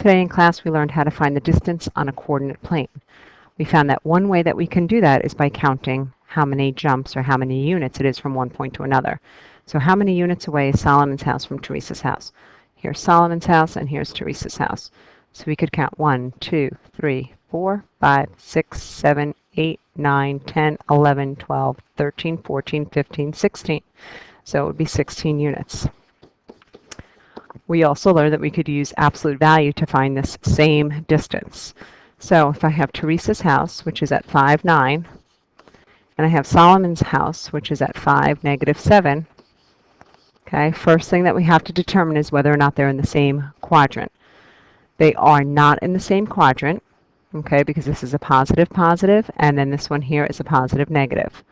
Yesterday in class we learned how to find the distance on a coordinate plane. We found that one way that we can do that is by counting how many jumps or how many units it is from one point to another. So how many units away is Solomon's house from Teresa's house? Here's Solomon's house and here's Teresa's house. So we could count 1, 2, 3, 4, 5, 6, 7, 8, 9, 10, 11, 12, 13, 14, 15, 16. So it would be 16 units. We also learned that we could use absolute value to find this same distance. So if I have Teresa's house, which is at 5, 9, and I have Solomon's house, which is at 5, -7, okay, first thing that we have to determine is whether or not they're in the same quadrant. They are not in the same quadrant, okay, because this is a positive, positive, and then this one here is a positive, negative.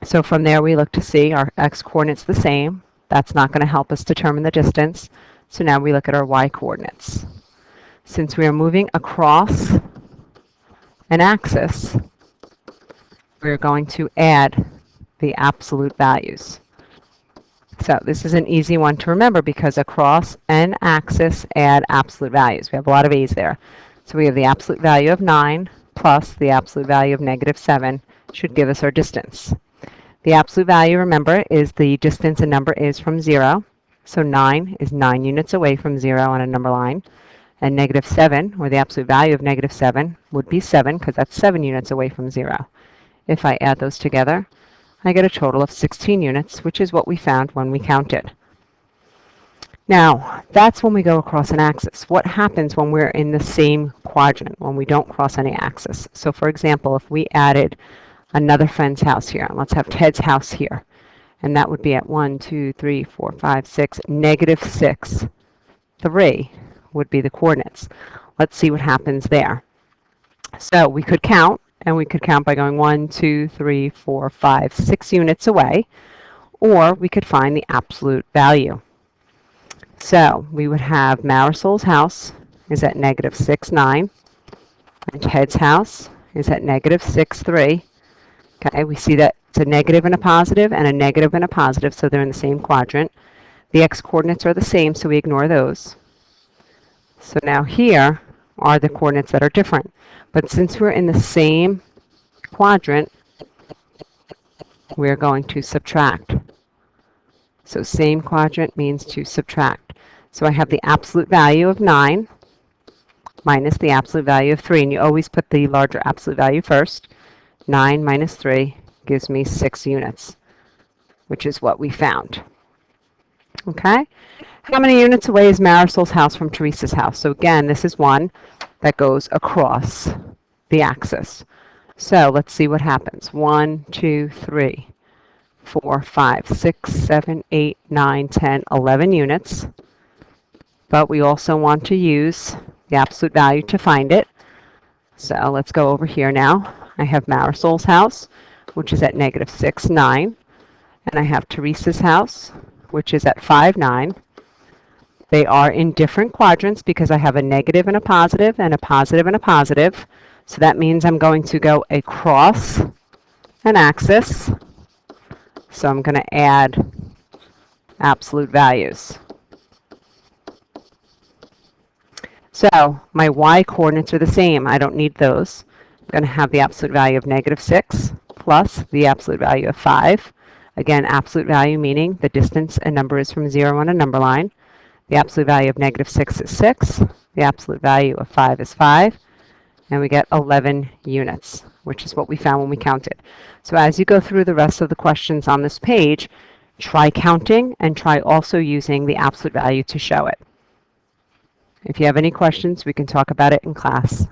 So from there we look to see our x-coordinates the same. That's not going to help us determine the distance. So now we look at our y-coordinates. Since we are moving across an axis, we're going to add the absolute values. So this is an easy one to remember because across an axis, add absolute values. We have a lot of a's there. So we have the absolute value of 9 plus the absolute value of -7 should give us our distance. The absolute value, remember, is the distance a number is from 0. So 9 is 9 units away from 0 on a number line. And -7, or the absolute value of -7, would be 7, because that's 7 units away from 0. If I add those together, I get a total of 16 units, which is what we found when we counted. Now, that's when we go across an axis. What happens when we're in the same quadrant, when we don't cross any axis? So for example, if we added another friend's house here, and let's have Ted's house here, and that would be at 1, 2, 3, 4, 5, 6, -6, 3 would be the coordinates. Let's see what happens there. So we could count, and we could count by going 1, 2, 3, 4, 5, 6 units away, or we could find the absolute value. So we would have Marisol's house is at -6, 9, and Ted's house is at -6, 3. Okay, we see that it's a negative and a positive and a negative and a positive, so they're in the same quadrant. The x-coordinates are the same, so we ignore those. So now here are the coordinates that are different. But since we're in the same quadrant, we're going to subtract. So same quadrant means to subtract. So I have the absolute value of 9 minus the absolute value of 3. And you always put the larger absolute value first. 9 minus 3 gives me 6 units, which is what we found. Okay? How many units away is Marisol's house from Teresa's house? So again, this is one that goes across the axis. So let's see what happens. 1, 2, 3, 4, 5, 6, 7, 8, 9, 10, 11 units. But we also want to use the absolute value to find it. So let's go over here now. I have Marisol's house, which is at -6, 9. And I have Teresa's house, which is at 5, 9. They are in different quadrants because I have a negative and a positive and a positive and a positive. So that means I'm going to go across an axis. So I'm going to add absolute values. So my y-coordinates are the same. I don't need those. I'm going to have the absolute value of -6 plus the absolute value of 5. Again, absolute value meaning the distance a number is from 0 on a number line. The absolute value of -6 is 6. The absolute value of 5 is 5. And we get 11 units, which is what we found when we counted. So as you go through the rest of the questions on this page, try counting and try also using the absolute value to show it. If you have any questions, we can talk about it in class.